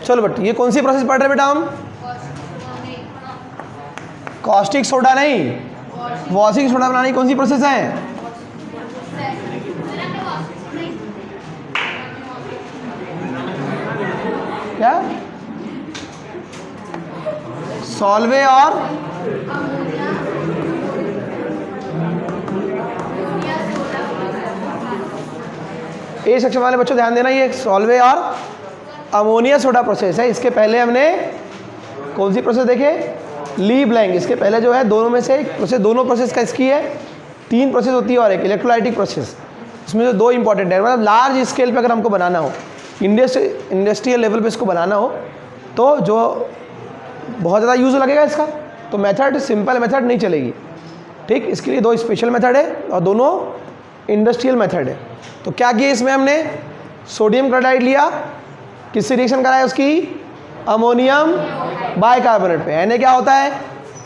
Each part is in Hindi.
चलो बट ये कौन सी प्रोसेस पढ़ रहे बेटा हम? कॉस्टिक सोडा नहीं, वॉशिंग सोडा बनाने की कौन सी प्रोसेस है? क्या? सॉल्वे और ए सेक्शन वाले बच्चों ध्यान देना, ये सॉल्वे और अमोनिया सोडा प्रोसेस है। इसके पहले हमने कौन सी प्रोसेस देखे? ली ब्लैंक। इसके पहले जो है दोनों में से एक प्रोसेस, दोनों प्रोसेस का इसकी है 3 प्रोसेस होती है और एक इलेक्ट्रोलाइटिक प्रोसेस। इसमें जो 2 इंपॉर्टेंट है, मतलब लार्ज स्केल पे अगर हमको बनाना हो, इंडस्ट्रियल लेवल पे इसको बनाना हो तो जो बहुत ज़्यादा यूज़ लगेगा इसका, तो मेथड सिंपल मेथड नहीं चलेगी। ठीक, इसके लिए 2 स्पेशल मेथड है और दोनों इंडस्ट्रियल मेथड है। तो क्या किया इसमें हमने? सोडियम क्लोराइड लिया, किससे रिएक्शन कराया उसकी? अमोनियम बाइकार्बोनेट पे। Na क्या होता है?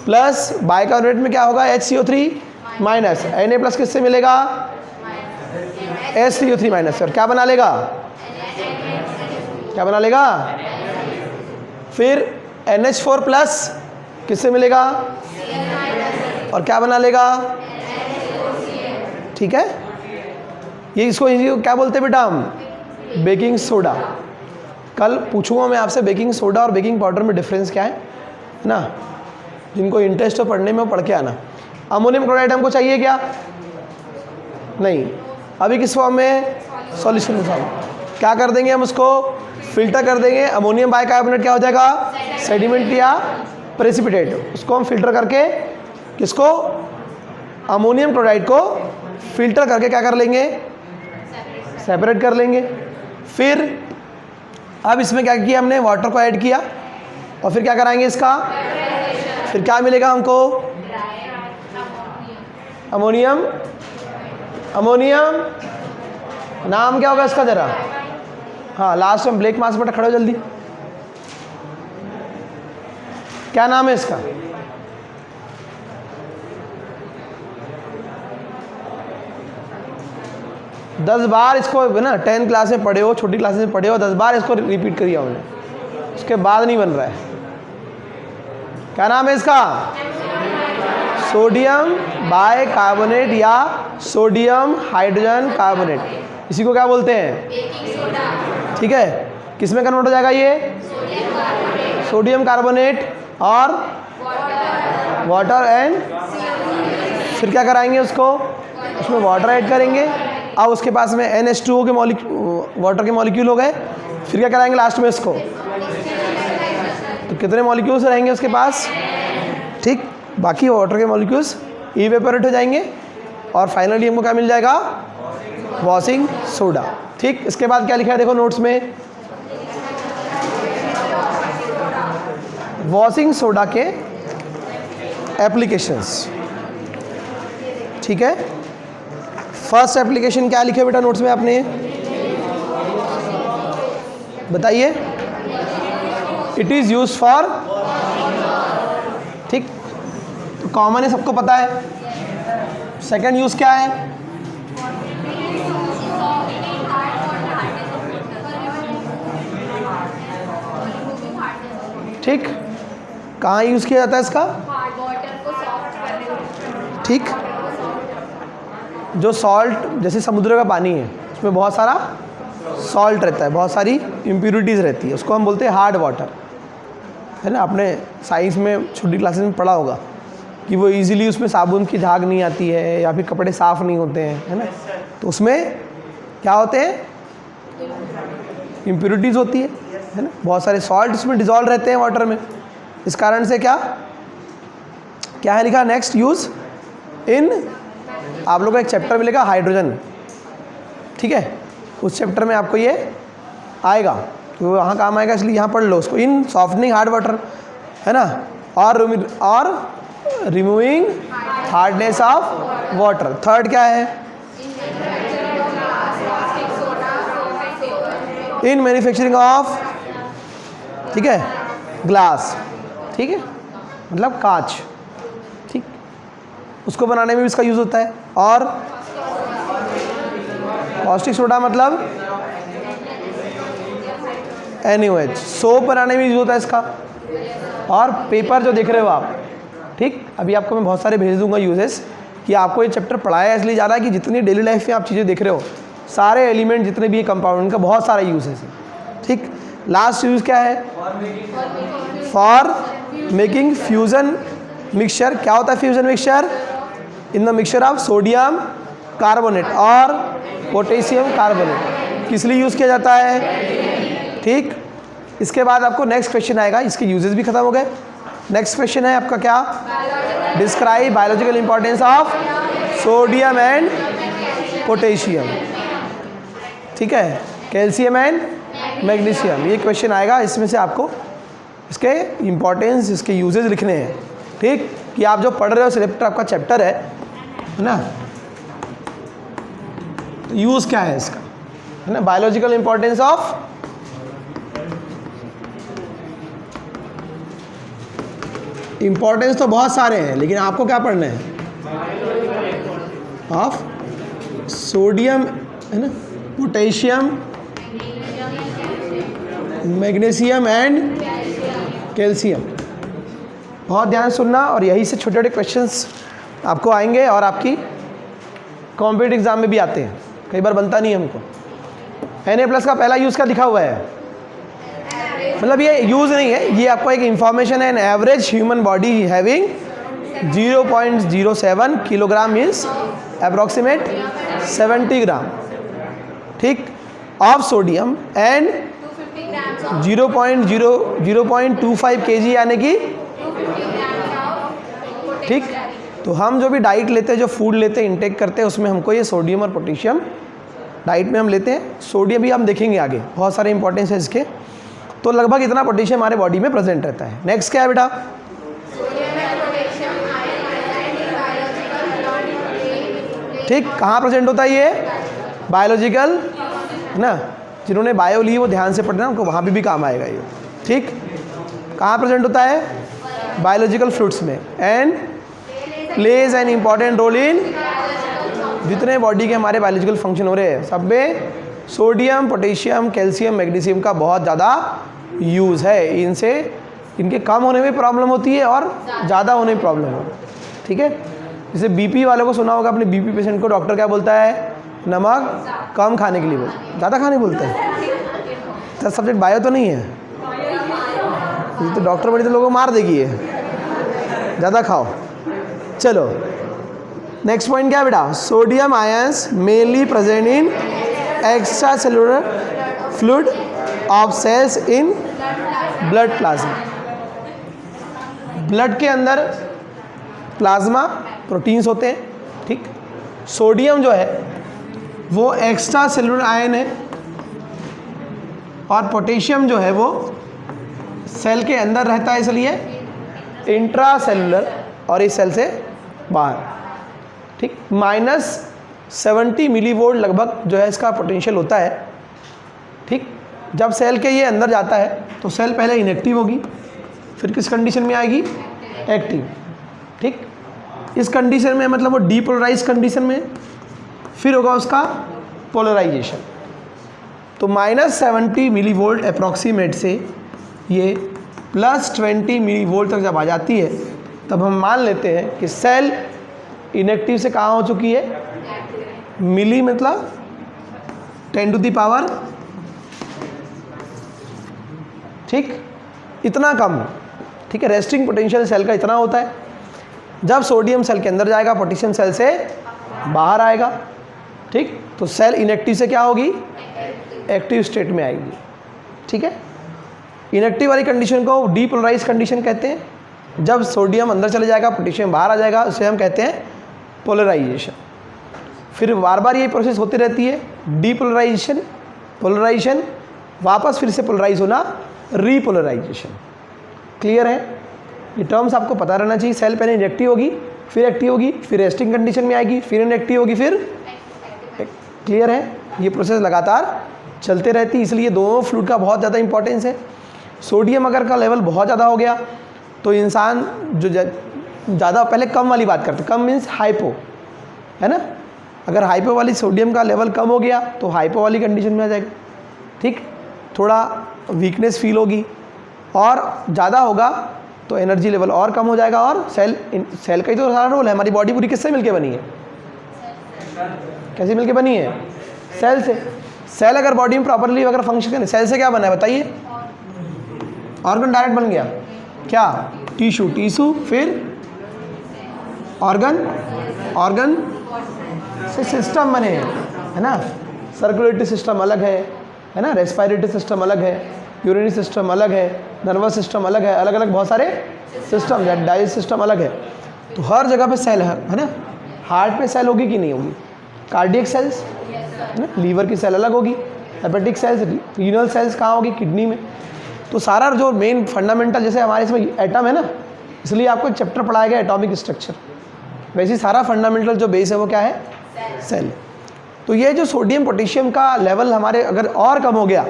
प्लस, बाइकार्बोनेट में क्या होगा? HCO3 minus. Na प्लस किससे मिलेगा? HCO3 minus. और क्या बना लेगा? क्या बना लेगा? फिर NH4 प्लस किससे मिलेगा? और क्या बना लेगा? ठीक है, ये इसको क्या बोलते हैं बेटा हम? Baking soda. कल पूछूंगा मैं आपसे बेकिंग सोडा और बेकिंग पाउडर में डिफरेंस क्या है ना, जिनको इंटरेस्ट हो पढ़ने में वो पढ़ के आना। अमोनियम क्लोराइड हमको चाहिए क्या? नहीं। अभी किस फॉर्म में? Solution form. क्या कर देंगे हम? उसको फिल्टर कर देंगे। अमोनियम बाइकार्बोनेट क्या हो जाएगा? सेडिमेंट या प्रेसिपिटेट। उसको हम फिल्टर करके किसको? अमोनियम क्लोराइड को फिल्टर करके क्या कर लेंगे? सेपरेट कर लेंगे। फिर अब इसमें क्या किया हमने? वाटर को ऐड किया और फिर क्या कराएंगे इसका? फिर क्या मिलेगा हमको? अमोनियम। अमोनियम नाम क्या होगा इसका जरा? हाँ, लास्ट में ब्लैक मास पर खड़े हो जल्दी। क्या नाम है इसका? दस बार इसको ना 10 क्लास में पढ़े हो, छोटी क्लासेस में पढ़े हो, 10 बार इसको रिपीट करिए हमने, उसके बाद नहीं बन रहा है। क्या नाम है इसका? सोडियम बाइकार्बोनेट या सोडियम हाइड्रोजन कार्बोनेट। इसी को क्या बोलते हैं? ठीक है, किस में कन्वर्ट हो जाएगा ये? सोडियम कार्बोनेट और वाटर एंड फिर क्या कराएंगे उसको? उसमें वाटर ऐड करेंगे। अब उसके पास में NH2O के वाटर के मॉलिक्यूल हो गए। फिर क्या कराएंगे लास्ट में इसको? तो कितने मॉलिक्यूल्स रहेंगे उसके पास? ठीक, बाकी वाटर के मॉलिक्यूल्स इवेपोरेट हो जाएंगे और फाइनली हमको क्या मिल जाएगा? Washing soda. ठीक, इसके बाद क्या लिखा है देखो नोट्स में? वॉशिंग सोडा के एप्लीकेशंस। ठीक है, फर्स्ट एप्लीकेशन क्या लिखे बेटा नोट्स में आपने? बताइए। इट इज़ यूज फॉर, ठीक, तो कॉमन है, सबको पता है। सेकंड यूज क्या है? ठीक, कहाँ यूज किया जाता है इसका? ठीक, जो सॉल्ट, जैसे समुद्र का पानी है उसमें बहुत सारा सॉल्ट रहता है, बहुत सारी इम्प्यूरिटीज़ रहती है, उसको हम बोलते हैं हार्ड वाटर, है ना। आपने साइंस में छोटी क्लासेस में पढ़ा होगा कि वो इजीली उसमें साबुन की झाग नहीं आती है या फिर कपड़े साफ़ नहीं होते हैं, है ना। तो उसमें क्या होते हैं? इम्प्यूरिटीज़ होती है ना, बहुत सारे सॉल्ट उसमें डिजॉल्व रहते हैं वाटर में। इस कारण से क्या क्या है लिखा नेक्स्ट यूज़ इन, आप लोगों को एक चैप्टर मिलेगा हाइड्रोजन, ठीक है, उस चैप्टर में आपको ये आएगा, तो वहाँ काम आएगा, इसलिए यहाँ पढ़ लो उसको। इन सॉफ्टनिंग हार्ड वाटर, है ना, और removing hardness of water. Third क्या है? इन मैन्युफैक्चरिंग ऑफ, ठीक है, ग्लास, ठीक है, मतलब कांच, ठीक, उसको बनाने में भी इसका यूज़ होता है। और कॉस्टिक सोडा मतलब NaOH, सोप बनाने में यूज होता है इसका। और पेपर जो देख रहे हो आप, ठीक, अभी आपको मैं बहुत सारे भेज दूंगा यूजेस, कि आपको ये चैप्टर पढ़ाया इसलिए जा रहा है कि जितनी डेली लाइफ में आप चीज़ें देख रहे हो, सारे एलिमेंट जितने भी है कंपाउंड का बहुत सारा यूजेस है। ठीक, लास्ट यूज क्या है? For making fusion mixture. क्या होता है fusion mixture? In the mixture of sodium carbonate और पोटेशियम कार्बोनेट। किस लिए यूज़ किया जाता है? ठीक, इसके बाद आपको नेक्स्ट क्वेश्चन आएगा, इसके यूजेस भी खत्म हो गए। नेक्स्ट क्वेश्चन है आपका क्या? Describe biological importance of sodium and potassium. ठीक है, कैल्शियम एंड मैग्नीशियम, ये क्वेश्चन आएगा। इसमें से आपको इसके इंपॉर्टेंस, इसके यूजेस लिखने हैं। ठीक, कि आप जो पढ़ रहे हो सिलेक्टर आपका चैप्टर है ना, तो यूज़ क्या है इसका, है ना। बायोलॉजिकल इंपॉर्टेंस ऑफ इंपॉर्टेंस तो बहुत सारे हैं, लेकिन आपको क्या पढ़ना है? ऑफ सोडियम, है ना, पोटेशियम, मैग्नीशियम एंड कैल्शियम। बहुत ध्यान सुनना, और यही से छोटे छोटे क्वेश्चंस आपको आएंगे और आपकी कॉम्पिटिटिव एग्जाम में भी आते हैं, कई बार बनता नहीं है हमको। Na+ का पहला यूज़ क्या लिखा हुआ है? मतलब ये यूज़ नहीं है, ये आपको एक इंफॉर्मेशन है। An average human body having 0.07 kilogram means approximate 70 ग्राम, ठीक, ऑफ सोडियम एंड 0.25 kg यानी कि, ठीक। तो हम जो भी डाइट लेते हैं, जो फूड लेते हैं, इंटेक करते हैं, उसमें हमको ये सोडियम और पोटेशियम डाइट में हम लेते हैं। सोडियम भी हम देखेंगे आगे, बहुत सारे इंपॉर्टेंस है इसके। तो लगभग इतना पोटेशियम हमारे बॉडी में प्रेजेंट रहता है। नेक्स्ट क्या है बेटा? ठीक, कहाँ प्रेजेंट होता है ये? बायोलॉजिकल, है ना। जिन्होंने बायो ली वो ध्यान से पढ़ना, उनको वहाँ भी काम आएगा ये। ठीक, कहाँ प्रेजेंट होता है? बायोलॉजिकल फ्लूइड्स में। And plays an important role in, जितने बॉडी के हमारे बायोलॉजिकल फंक्शन हो रहे हैं सब में सोडियम, पोटेशियम, कैल्शियम, मैग्नीशियम का बहुत ज़्यादा यूज़ है। इनसे, इनके कम होने में प्रॉब्लम होती है और ज़्यादा होने में प्रॉब्लम हो। ठीक है, जैसे बीपी वालों को सुना होगा, अपने बीपी पेशेंट को डॉक्टर क्या बोलता है? नमक कम खाने के लिए बोलता है, ज़्यादा खाने बोलता है। तो सब्जेक्ट बायो तो नहीं है ये, तो डॉक्टर बड़ी तो लोगों को मार देगी ये, ज़्यादा खाओ। चलो नेक्स्ट पॉइंट क्या है बेटा? Sodium ions mainly present in extra cellular fluid of cells in blood plasma. Blood के अंदर प्लाज्मा प्रोटीन्स होते हैं, ठीक। सोडियम जो है वो एक्स्ट्रा सेलुलर आयन है, और पोटेशियम जो है वो सेल के अंदर रहता है, इसलिए इंट्रा सेलुलर, और इस सेल से बाहर, ठीक। -70 मिलीवोल्ट लगभग जो है इसका पोटेंशियल होता है, ठीक। जब सेल के ये अंदर जाता है तो सेल पहले इनएक्टिव होगी, फिर किस कंडीशन में आएगी? एक्टिव, ठीक। इस कंडीशन में मतलब वो डीपोलराइज कंडीशन में, फिर होगा उसका पोलराइजेशन। तो -70 मिलीवोल्ट अप्रॉक्सीमेट से ये +20 मिलीवोल्ट तक जब आ जाती है, तब हम मान लेते हैं कि सेल इनएक्टिव से कहाँ हो चुकी है? मिली मतलब 10⁻, ठीक, इतना कम, ठीक है। रेस्टिंग पोटेंशियल सेल का इतना होता है। जब सोडियम सेल के अंदर जाएगा, पोटेशियम सेल से बाहर आएगा, ठीक। तो सेल इनएक्टिव से क्या होगी? एक्टिव स्टेट में आएगी, ठीक है। इनएक्टिव वाली कंडीशन को डीपोलराइज कंडीशन कहते हैं। जब सोडियम अंदर चले जाएगा, पोटेशियम बाहर आ जाएगा, उसे हम कहते हैं पोलराइजेशन। फिर बार बार ये प्रोसेस होती रहती है, डीपोलराइजेशन, पोलराइजेशन, वापस फिर से पोलराइज होना, रीपोलराइजेशन। क्लियर है? ये टर्म्स आपको पता रहना चाहिए। सेल पहले इनएक्टिव होगी, फिर एक्टिव होगी, फिर रेस्टिंग कंडीशन में आएगी, फिर इनएक्टिव होगी, फिर। क्लियर है? ये प्रोसेस लगातार चलते रहती है, इसलिए दोनों फ्लूइड का बहुत ज़्यादा इंपॉर्टेंस है। सोडियम अगर का लेवल बहुत ज़्यादा हो गया तो इंसान जो ज़्यादा, पहले कम वाली बात करते, कम मीन्स हाइपो, है ना। अगर हाइपो वाली सोडियम का लेवल कम हो गया तो हाइपो वाली कंडीशन में आ जाएगा, ठीक। थोड़ा वीकनेस फील होगी, और ज़्यादा होगा तो एनर्जी लेवल और कम हो जाएगा। और सेल का ही तो सारा रोल है। हमारी बॉडी पूरी किससे मिलके बनी है? कैसे मिलके बनी है? सेल से। सेल अगर बॉडी में प्रॉपरली अगर फंक्शन करे, सेल से क्या बना है बताइए? ऑर्गन डायरेक्ट बन गया। क्या? टिश्यू, टिश्यू फिर ऑर्गन, ऑर्गन से सिस्टम बने हैं, है ना। सर्कुलेटरी सिस्टम अलग है ना, रेस्पिरेटरी सिस्टम अलग है, यूरिनरी सिस्टम अलग है, नर्वस सिस्टम अलग है, अलग अलग बहुत सारे सिस्टम है, डाइजेस्ट सिस्टम अलग है। तो हर जगह पे सेल है ना। हार्ट पे सेल होगी कि नहीं होगी? कार्डियक सेल्स है ना, लीवर की सेल अलग होगी, हेपेटिक सेल्स, रीनल सेल्स कहाँ होगी? किडनी में। तो सारा जो मेन फंडामेंटल, जैसे हमारे इसमें एटम है ना, इसलिए आपको चैप्टर पढ़ाया गया एटॉमिक स्ट्रक्चर, वैसे ही सारा फंडामेंटल जो बेस है वो क्या है? सेल। तो ये जो सोडियम पोटेशियम का लेवल हमारे अगर और कम हो गया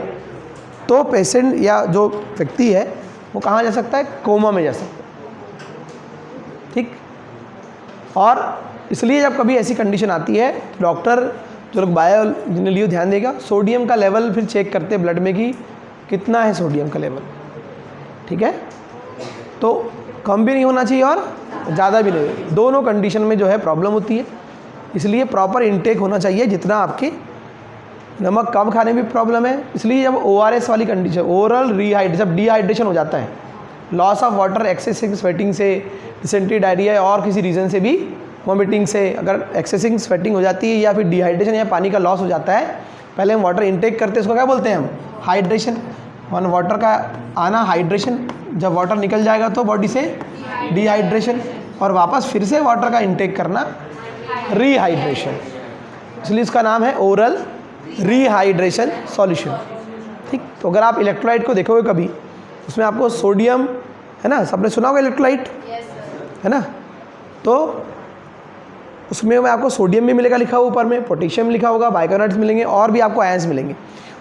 तो पेशेंट या जो व्यक्ति है वो कहाँ जा सकता है? कोमा में जा सकता है। ठीक। और इसलिए जब कभी ऐसी कंडीशन आती है तो डॉक्टर, जो लोग बायो जिन्हें लियो ध्यान देगा, सोडियम का लेवल फिर चेक करते हैं ब्लड में कि कितना है सोडियम का लेवल। ठीक है। तो कम भी नहीं होना चाहिए और ज़्यादा भी नहीं, दोनों कंडीशन में जो है प्रॉब्लम होती है। इसलिए प्रॉपर इनटेक होना चाहिए। जितना आपके नमक कम खाने में भी प्रॉब्लम है, इसलिए जब ORS वाली कंडीशन, ओरल रीहाइड्रेशन, जब डिहाइड्रेशन हो जाता है, loss of water, excessive sweating से, डिसेंट्री, डायरिया और किसी रीज़न से भी, वॉमिटिंग से, अगर एक्सेसिव स्वेटिंग हो जाती है या फिर डिहाइड्रेशन या पानी का लॉस हो जाता है, पहले हम वाटर इनटेक करते हैं, इसको क्या बोलते हैं हम? हाइड्रेशन। वन वाटर का आना हाइड्रेशन, जब वाटर निकल जाएगा तो बॉडी से डिहाइड्रेशन, और वापस फिर से वाटर का इनटेक करना रीहाइड्रेशन। इसलिए इसका नाम है ओरल रीहाइड्रेशन सॉल्यूशन। ठीक। तो अगर आप इलेक्ट्रोलाइट को देखोगे कभी, उसमें आपको सोडियम, है ना, सबने सुना होगा इलेक्ट्रोलाइट, है ना, तो उसमें आपको सोडियम भी मिलेगा लिखा हुआ ऊपर में, पोटेशियम लिखा होगा, बाइकार्बोनेट्स मिलेंगे और भी आपको आयंस मिलेंगे।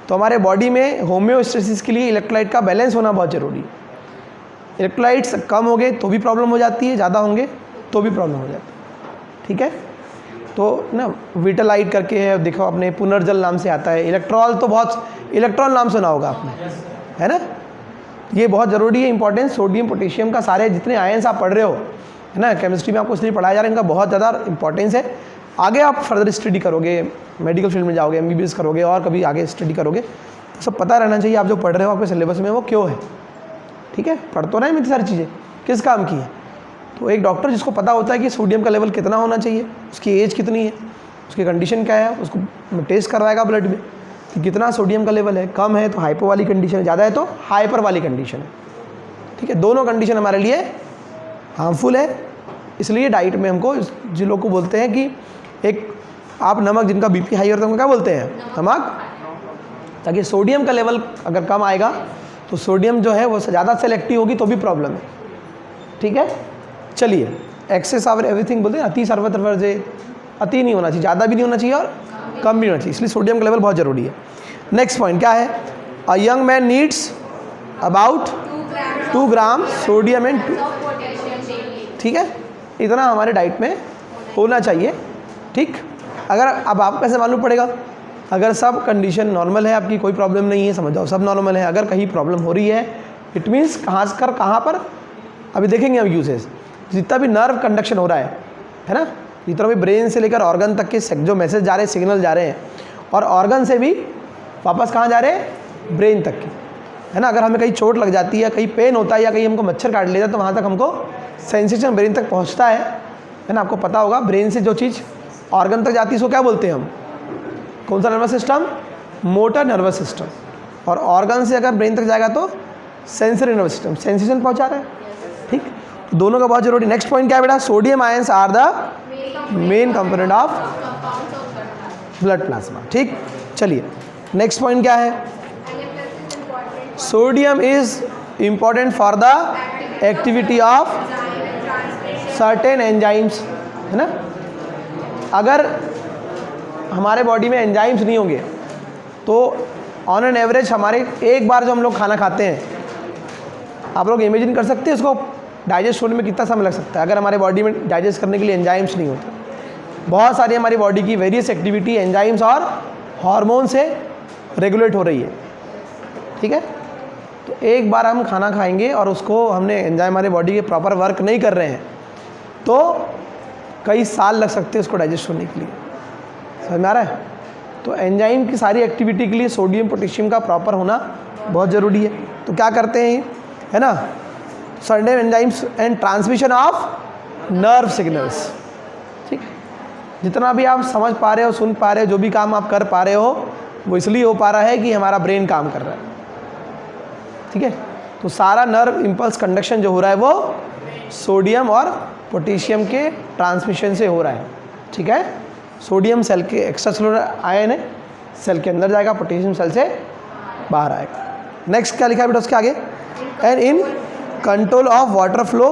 तो हमारे बॉडी में होम्योस्टेसिस के लिए इलेक्ट्रोलाइट का बैलेंस होना बहुत ज़रूरी है। इलेक्ट्रोलाइट्स कम हो गए तो भी प्रॉब्लम हो जाती है, ज़्यादा होंगे तो भी प्रॉब्लम हो जाती है। ठीक है। तो ना विटालाइट करके है, देखो आपने, पुनर्जल नाम से आता है। इलेक्ट्रॉल तो बहुत, इलेक्ट्रॉल नाम सुना होगा आपने, है ना। ये बहुत ज़रूरी है, इंपॉर्टेंस सोडियम पोटेशियम का, सारे जितने आयंस आप पढ़ रहे हो, है ना, केमिस्ट्री में आपको इसलिए पढ़ाया जा रहा है, इनका बहुत ज़्यादा इंपॉर्टेंस है। आगे आप फर्दर स्टडी करोगे, मेडिकल फील्ड में जाओगे, MBBS करोगे और कभी आगे स्टडी करोगे, तो सब पता रहना चाहिए आप जो पढ़ रहे हो आपके सिलेबस में वो क्यों है। ठीक है। पढ़ तो रहे हैं इतनी सारी चीज़ें, किस काम की है। तो एक डॉक्टर जिसको पता होता है कि सोडियम का लेवल कितना होना चाहिए, उसकी एज कितनी है, उसकी कंडीशन क्या है, उसको टेस्ट करवाएगा ब्लड में कि कितना सोडियम का लेवल है। कम है तो हाइपो वाली कंडीशन है, ज़्यादा है तो हाइपर वाली कंडीशन है। ठीक है। दोनों कंडीशन हमारे लिए हार्मफुल है। इसलिए डाइट में हमको जिन लोग को बोलते हैं कि एक आप नमक, जिनका BP हाई होता है उनको क्या बोलते हैं? नमक। ताकि सोडियम का लेवल अगर कम आएगा तो सोडियम जो है वो ज़्यादा सेलेक्टिव होगी तो भी प्रॉब्लम है। ठीक है। चलिए, एक्सेस ऑफ एवरीथिंग बोलते हैं, अति सर्वत्र वर्जे, अति नहीं होना चाहिए, ज़्यादा भी नहीं होना चाहिए और कम भी होना चाहिए, इसलिए सोडियम का लेवल बहुत ज़रूरी है। नेक्स्ट पॉइंट क्या है? A young man needs about 2 gram sodium and 2। ठीक है। इतना हमारे डाइट में होना चाहिए। ठीक। अगर अब आपको कैसे मालूम पड़ेगा? अगर सब कंडीशन नॉर्मल है, आपकी कोई प्रॉब्लम नहीं है, समझ जाओ सब नॉर्मल है। अगर कहीं प्रॉब्लम हो रही है, इट मीन्स कहाँ पर, अभी देखेंगे हम यूजेस। जितना भी नर्व कंडक्शन हो रहा है ना, जितना भी ब्रेन से लेकर ऑर्गन तक के जो मैसेज जा रहे हैं, सिग्नल जा रहे हैं, और ऑर्गन से भी वापस कहाँ जा रहे हैं? ब्रेन तक के, है ना। अगर हमें कहीं चोट लग जाती है, कहीं पेन होता है या कहीं हमको मच्छर काट लेता है, तो वहाँ तक हमको सेंसेशन ब्रेन तक पहुँचता है ना। आपको पता होगा, ब्रेन से जो चीज़ ऑर्गन तक जाती है उसको क्या बोलते हैं हम? कौन सा nervous system? Motor nervous system. और ऑर्गन से अगर ब्रेन तक जाएगा तो सेंसरी नर्वस सिस्टम, सेंसेशन पहुँचा रहा है। ठीक। दोनों का बहुत जरूरी। नेक्स्ट पॉइंट क्या है बेटा? Sodium ions are the main component of blood plasma. ठीक। चलिए, नेक्स्ट पॉइंट क्या है? Sodium is important for the activity of certain enzymes, है ना। अगर हमारे बॉडी में एंजाइम्स नहीं होंगे तो ऑन एन एवरेज हमारे एक बार जो हम लोग खाना खाते हैं, आप लोग इमेजिन कर सकते हैं इसको डाइजेस्ट होने में कितना समय लग सकता है अगर हमारे बॉडी में डाइजेस्ट करने के लिए एंजाइम्स नहीं होते। बहुत सारी हमारी बॉडी की वेरियस एक्टिविटी एंजाइम्स और हार्मोन से रेगुलेट हो रही है। ठीक है। तो एक बार हम खाना खाएंगे और उसको हमने एंजाइम हमारे बॉडी के प्रॉपर वर्क नहीं कर रहे हैं तो कई साल लग सकते हैं उसको डाइजेस्ट होने के लिए। समझ में आ रहा है? तो एंजाइम की सारी एक्टिविटी के लिए सोडियम पोटेशियम का प्रॉपर होना बहुत ज़रूरी है। तो क्या करते हैं, है ना, certain enzymes and transmission of nerve signals. ठीक, जितना भी आप समझ पा रहे हो, सुन पा रहे हो, जो भी काम आप कर पा रहे हो वो इसलिए हो पा रहा है कि हमारा ब्रेन काम कर रहा है। ठीक है, तो सारा नर्व इम्पल्स कंडक्शन जो हो रहा है वो सोडियम और पोटेशियम के ट्रांसमिशन से हो रहा है। ठीक है, सोडियम सेल के एक्स्ट्रा सेलुलर आयन है, सेल के अंदर जाएगा, पोटेशियम सेल से बाहर आएगा। नेक्स्ट क्या लिखा है बेटा उसके आगे, and in control of water flow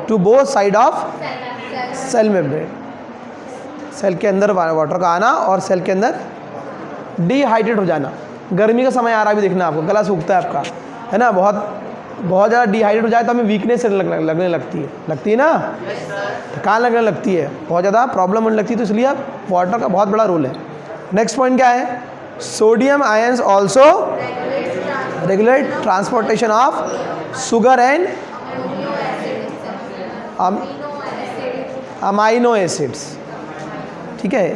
to both side of cell membrane. Cell के अंदर वाटर का आना और सेल के अंदर डिहाइड्रेट हो जाना। गर्मी का समय आ रहा है, अभी देखना आपको गला सूखता है आपका, है ना, बहुत ज़्यादा डिहाइड्रेट हो जाए तो हमें वीकनेस लगने लगती है ना, थकान लगने लगती है, बहुत ज़्यादा प्रॉब्लम होने लगती है। तो इसलिए अब वाटर का बहुत बड़ा रोल है। नेक्स्ट पॉइंट क्या है, sodium ions also regulate transportation of sugar and amino acids. ठीक है,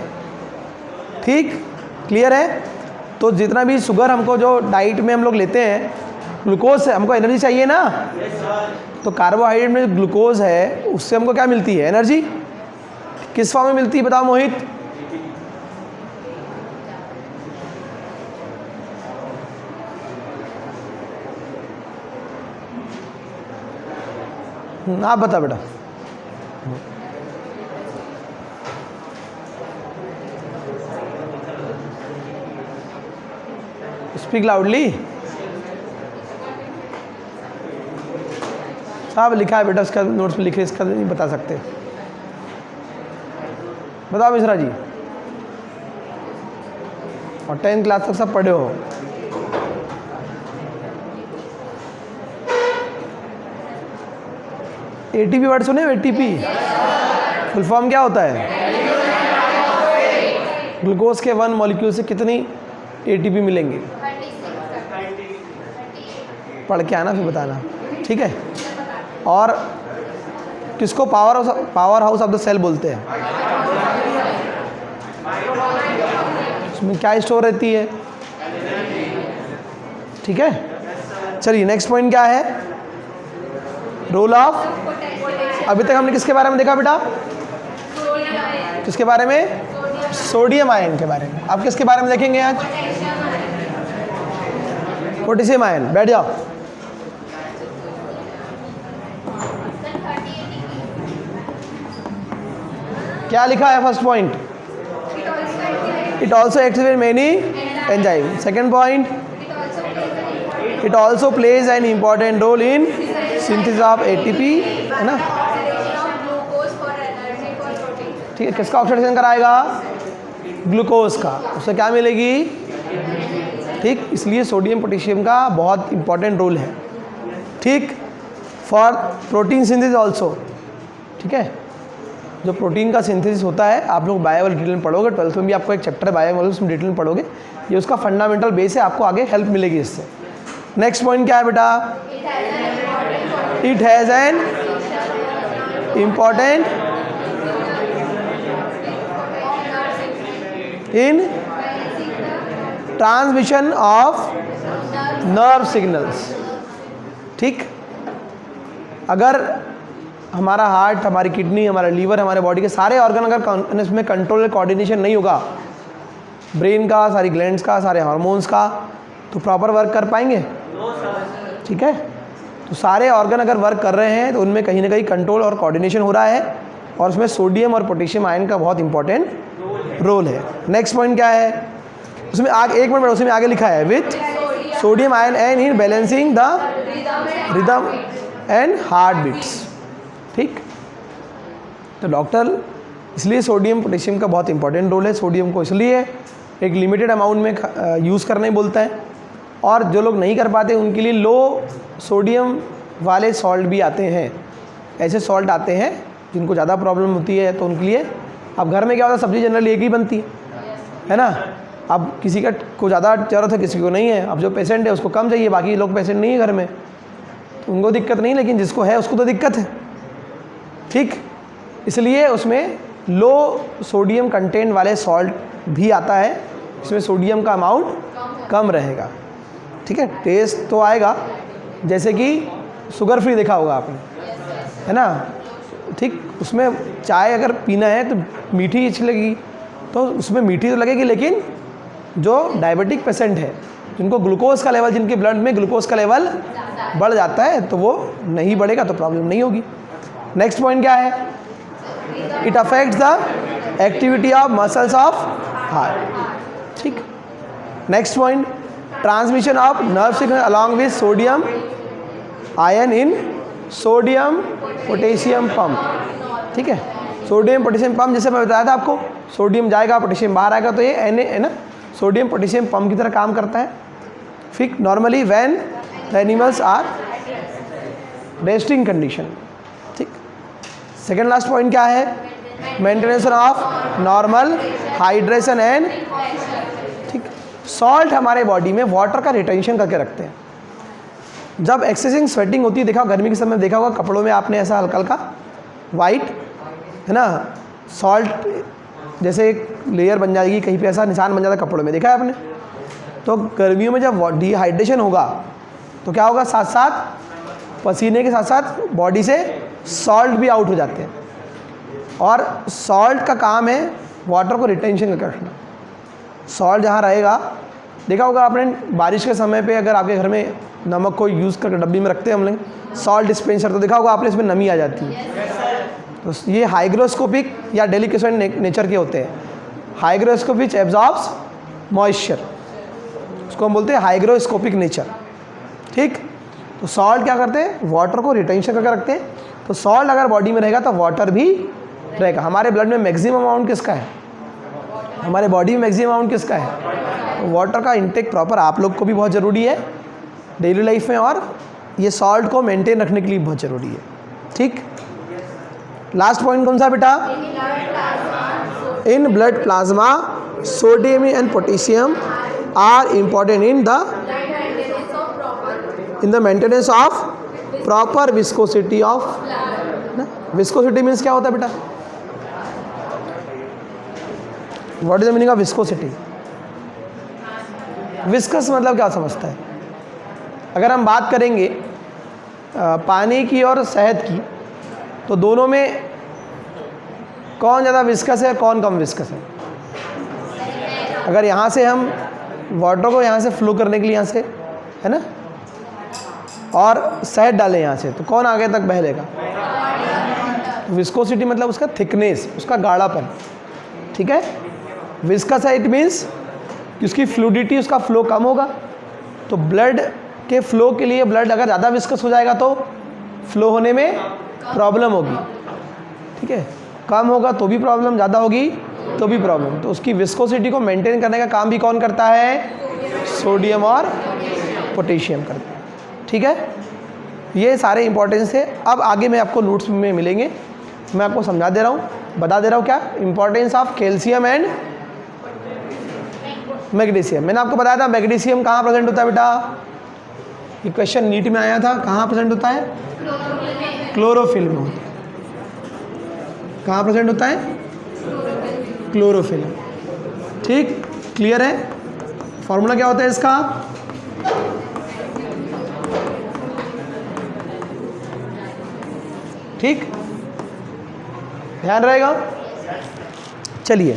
ठीक, क्लियर है। तो जितना भी शुगर हमको जो डाइट में हम लोग लेते हैं, ग्लूकोज से हमको एनर्जी चाहिए ना, तो कार्बोहाइड्रेट में ग्लूकोज है, उससे हमको क्या मिलती है, एनर्जी। किस फॉर्म में मिलती है बताओ मोहित? आप बता बेटा। Speak loudly. सब लिखा है बेटा, उसका नोट्स में लिखे, इसका नहीं बता सकते। बताओ मिश्रा जी, और 10th क्लास तक सब पढ़े हो। एटीपी वर्ड सुने? एटीपी फुल फॉर्म क्या होता है? ग्लूकोज के 1 मॉलिक्यूल से कितनी एटीपी मिलेंगे? पढ़ के आना फिर बताना, ठीक है। और किसको power house of the cell बोलते हैं? उसमें क्या स्टोर रहती है? ठीक है, चलिए नेक्स्ट पॉइंट क्या है, रोल ऑफ। अभी तक हमने किसके बारे में देखा बेटा? किसके बारे में? सोडियम आयन के बारे में। अब किसके बारे में देखेंगे आज? Potassium ion. बैठ जाओ। क्या लिखा है first point? It also acts with many enzyme. Second point, it also plays an important role in synthesis of ATP, है ना। ठीक है, किसका ऑक्सीडेशन कराएगा? ग्लूकोज का। उससे क्या मिलेगी? ठीक, इसलिए सोडियम पोटेशियम का बहुत इंपॉर्टेंट रोल है। ठीक, फॉर प्रोटीन सिंथेसिस ऑल्सो। ठीक है, जो प्रोटीन का सिंथेसिस होता है, आप लोग बायो डिटेल में पढ़ोगे, 12th में भी आपको एक चैप्टर है बायो, उसमें डिटेल में पढ़ोगे। ये उसका फंडामेंटल बेस है, आपको आगे हेल्प मिलेगी इससे। नेक्स्ट पॉइंट क्या है बेटा? It has an important in transmission of nerve signals. ठीक, अगर हमारा हार्ट, हमारी किडनी, हमारा लीवर, हमारे बॉडी के सारे ऑर्गन अगर इसमें कंट्रोल कोऑर्डिनेशन नहीं होगा, ब्रेन का, सारी ग्लैंड्स का, सारे हार्मोन्स का, तो प्रॉपर वर्क कर पाएंगे? ठीक है, तो सारे ऑर्गन अगर वर्क कर रहे हैं तो उनमें कहीं ना कहीं कंट्रोल और कोऑर्डिनेशन हो रहा है, और उसमें सोडियम और पोटेशियम आयन का बहुत इंपॉर्टेंट रोल है। नेक्स्ट पॉइंट क्या है उसमें? आगे एक मिनट, उसमें आगे लिखा है with sodium ion and in balancing the rhythm and heart beats. ठीक, तो डॉक्टर इसलिए सोडियम पोटेशियम का बहुत इंपॉर्टेंट रोल है। सोडियम को इसलिए एक लिमिटेड अमाउंट में यूज़ करना ही बोलता है, और जो लोग नहीं कर पाते उनके लिए लो सोडियम वाले सॉल्ट भी आते हैं। ऐसे सॉल्ट आते हैं जिनको ज़्यादा प्रॉब्लम होती है, तो उनके लिए अब घर में क्या होता है, सब्ज़ी जनरली एक ही बनती है ना, अब किसी का को ज़्यादा ज़रूरत है, किसी को नहीं है। अब जो पेशेंट है उसको कम चाहिए, बाकी लोग पेशेंट नहीं है घर में, तो उनको दिक्कत नहीं, लेकिन जिसको है उसको तो दिक्कत है। ठीक, इसलिए उसमें लो सोडियम कंटेंट वाले सॉल्ट भी आता है, इसमें सोडियम का अमाउंट कम रहेगा। ठीक है, टेस्ट तो आएगा, जैसे कि शुगर फ्री देखा होगा आपने, है ना। ठीक, उसमें चाय अगर पीना है तो मीठी अच्छी लगेगी, तो उसमें मीठी तो लगेगी, लेकिन जो डायबिटिक पेशेंट है, जिनको ग्लूकोज का लेवल, जिनके ब्लड में ग्लूकोज का लेवल बढ़ जाता है, तो वो नहीं बढ़ेगा, तो प्रॉब्लम नहीं होगी। नेक्स्ट पॉइंट क्या है? It affects the activity of muscles of heart. ठीक, next point, transmission of nerve signal along with sodium ion in sodium potassium pump. ठीक है, सोडियम पोटेशियम पंप, जैसे मैं बताया था आपको, सोडियम जाएगा, पोटेशियम बाहर आएगा, तो ये Na है ना, सोडियम पोटेशियम पंप की तरह काम करता है। फिर normally when the animals are resting condition. ठीक, सेकेंड लास्ट पॉइंट क्या है? Maintenance of normal hydration and. ठीक, सॉल्ट हमारे बॉडी में वाटर का रिटेंशन करके रखते हैं। जब एक्सेसिंग स्वेटिंग होती है, देखा गर्मी के समय देखा होगा कपड़ों में आपने ऐसा हल्का हल्का वाइट, है ना, सॉल्ट जैसे एक लेयर बन जाएगी, कहीं पे ऐसा निशान बन जाता है कपड़ों में, देखा है आपने। तो गर्मियों में जब डिहाइड्रेशन होगा तो क्या होगा, साथ साथ पसीने के साथ साथ बॉडी से सॉल्ट भी आउट हो जाते हैं, और सॉल्ट का काम है वाटर को रिटेंशन करके रखना। सॉल्ट जहाँ रहेगा, देखा होगा आपने बारिश के समय पे, अगर आपके घर में नमक को यूज़ करके डब्बी में रखते हैं हम लोग सॉल्ट डिस्पेंसर, तो देखा होगा आपने इसमें नमी आ जाती है। तो ये हाइग्रोस्कोपिक या डेलिकेशन नेचर के होते हैं। हाइग्रोस्कोपिक एब्जॉर्ब्स मॉइस्चर, उसको हम बोलते हैं हाइग्रोस्कोपिक नेचर। ठीक, तो सॉल्ट क्या करते हैं, वाटर को रिटेंशन करके रखते हैं। तो सॉल्ट अगर बॉडी में रहेगा तो वाटर भी रहेगा। हमारे ब्लड में मैक्सिमम अमाउंट किसका है, हमारे बॉडी में मैक्सिमम अमाउंट किसका है, तो वाटर का इंटेक प्रॉपर आप लोग को भी बहुत ज़रूरी है डेली लाइफ में, और ये सॉल्ट को मेंटेन रखने के लिए बहुत ज़रूरी है। ठीक, लास्ट पॉइंट कौन सा बेटा? In blood plasma sodium and potassium are important in the maintenance of proper viscosity of. Viscosity means क्या होता है बेटा? What is the meaning of viscosity? Viscous मतलब क्या समझता है? अगर हम बात करेंगे पानी की और शहद की, तो दोनों में कौन ज़्यादा विस्कस है, कौन कम विस्कस है? अगर यहाँ से हम वाटर को यहाँ से फ्लो करने के लिए, यहाँ से, है ना, और शहद डालें यहाँ से, तो कौन आगे तक बहलेगा? विस्कोसिटी मतलब उसका थिकनेस, उसका गाढ़ापन। ठीक है, विस्कस है, इट मीन्स कि उसकी फ्लूडिटी, उसका फ्लो कम होगा। तो ब्लड के फ्लो के लिए, ब्लड अगर ज़्यादा विस्कस हो जाएगा तो फ्लो होने में प्रॉब्लम होगी। ठीक है, कम होगा तो भी प्रॉब्लम, ज़्यादा होगी तो भी प्रॉब्लम। तो उसकी विस्कोसिटी को मेंटेन करने का काम भी कौन करता है? सोडियम और पोटेशियम करते हैं। ठीक है, ये सारे इंपॉर्टेंस है। अब आगे मैं आपको नोट्स में मिलेंगे, मैं आपको समझा दे रहा हूँ, बता दे रहा हूँ क्या importance of calcium and magnesium. मैंने आपको बताया था मैग्नीशियम कहाँ प्रेजेंट होता है बेटा, ये क्वेश्चन नीट में आया था, कहाँ प्रेजेंट होता है? क्लोरोफिल में होता है। कहाँ प्रेजेंट होता है? क्लोरोफिल। ठीक, क्लियर है? फॉर्मूला क्या होता है इसका? ठीक, ध्यान रहेगा। चलिए,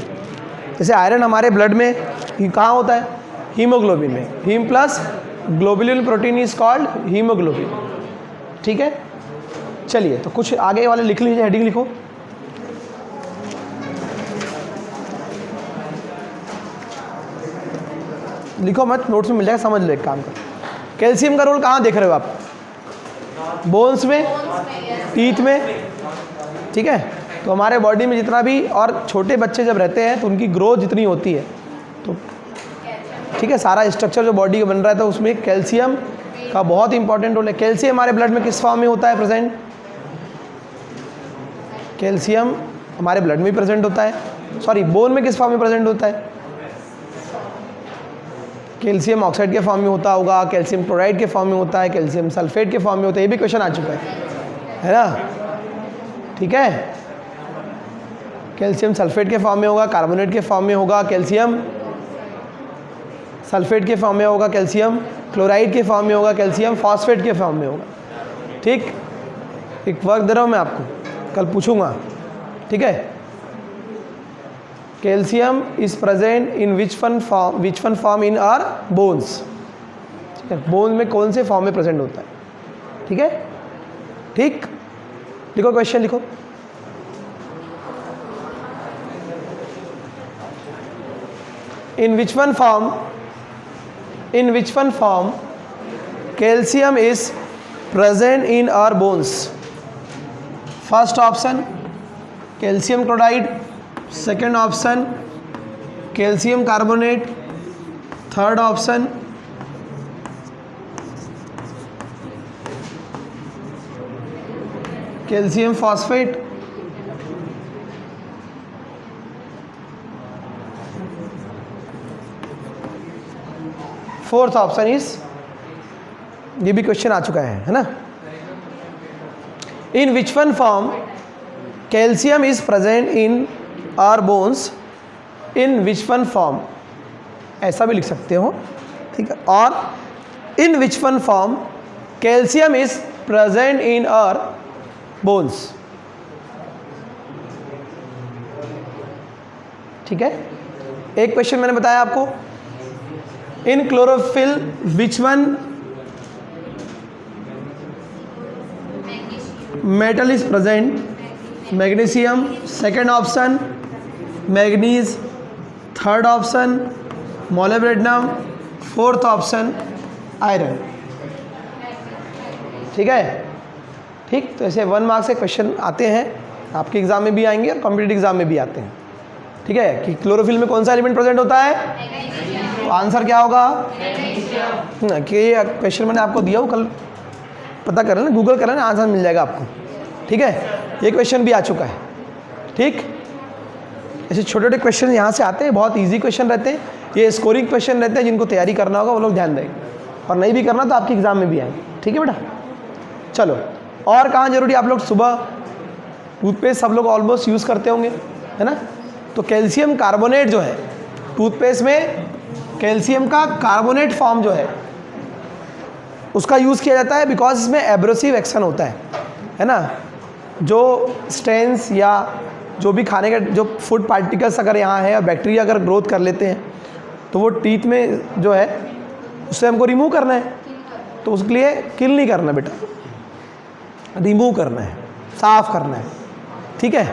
जैसे आयरन हमारे ब्लड में कहाँ होता है? हीमोग्लोबिन में। Haem plus globulin protein is called haemoglobin. ठीक है, चलिए तो कुछ आगे वाले लिख लीजिए, हेडिंग लिखो। लिखो मत, नोट्स में मिल जाएगा, समझ लो एक काम करो। कैल्शियम का रोल कहाँ देख रहे हो आप? बोन्स में, टीथ में। ठीक है, तो हमारे बॉडी में जितना भी, और छोटे बच्चे जब रहते हैं तो उनकी ग्रोथ जितनी होती है, तो ठीक है, सारा स्ट्रक्चर जो बॉडी का बन रहा है, तो उसमें कैल्शियम का बहुत इंपॉर्टेंट रोल है। कैल्शियम हमारे ब्लड में किस फॉर्म में होता है प्रेजेंट? कैल्शियम हमारे ब्लड में प्रेजेंट होता है, सॉरी बोन में किस फॉर्म में प्रेजेंट होता है? कैल्शियम ऑक्साइड के फॉर्म में होता होगा, कैल्शियम क्लोराइड के फॉर्म में होता है, कैल्शियम सल्फेट के फॉर्म में होता है, ये भी क्वेश्चन आ चुका है ना। ठीक है, कैल्शियम सल्फेट के फॉर्म में होगा, कार्बोनेट के फॉर्म में होगा, कैल्शियम सल्फेट के फॉर्म में होगा, कैल्शियम क्लोराइड के फॉर्म में होगा, कैल्शियम फॉस्फेट के फॉर्म में होगा। ठीक, एक वर्क दे रहा हूँ मैं आपको, कल पूछूंगा। ठीक है, calcium is present in which one form in our bones. ठीक है, बोन में कौन से फॉर्म में प्रेजेंट होता है। ठीक है, ठीक, लिखो क्वेश्चन लिखो। In which one form calcium is present in our bones? First option calcium chloride, second option calcium carbonate, third option calcium phosphate, fourth option is, ये भी क्वेश्चन आ चुका है ना। In which one form calcium is present in our bones, in which one form, ऐसा भी लिख सकते हो। ठीक है, और in which one form calcium is present in our bones. ठीक है, एक क्वेश्चन मैंने बताया आपको, in chlorophyll which one metal is present, magnesium, second option manganese, third option molybdenum, fourth option iron. ठीक है, ठीक, तो ऐसे 1 मार्क्स से क्वेश्चन आते हैं, आपके एग्जाम में भी आएंगे और कॉम्पिटिटिव एग्जाम में भी आते हैं। ठीक है, कि क्लोरोफिल में कौन सा एलिमेंट प्रेजेंट होता है, तो आंसर क्या होगा, कि ये क्वेश्चन मैंने आपको दिया, वो कल पता कर लेना, गूगल कर लेना, आंसर मिल जाएगा आपको। ठीक है, ये क्वेश्चन भी आ चुका है। ठीक, ऐसे छोटे छोटे क्वेश्चन यहाँ से आते हैं, बहुत इजी क्वेश्चन रहते हैं, ये स्कोरिंग क्वेश्चन रहते हैं, जिनको तैयारी करना होगा वो लोग ध्यान देंगे, और नहीं भी करना तो आपके एग्जाम में भी आएंगे। ठीक है बेटा, चलो, और कहाँ जरूरी, आप लोग सुबह टूथपेस्ट सब लोग ऑलमोस्ट यूज़ करते होंगे, है ना। तो कैल्शियम कार्बोनेट जो है टूथपेस्ट में, कैल्शियम का कार्बोनेट फॉर्म जो है उसका यूज़ किया जाता है, बिकॉज इसमें एब्रेसिव एक्शन होता है ना। जो स्टेन्स या जो भी खाने का जो फूड पार्टिकल्स अगर यहाँ है, और बैक्टीरिया अगर ग्रोथ कर लेते हैं, तो वो टीथ में जो है उससे हमको रिमूव करना है। तो उसके लिए किल नहीं करना बेटा, रिमूव करना है, साफ करना है। ठीक है।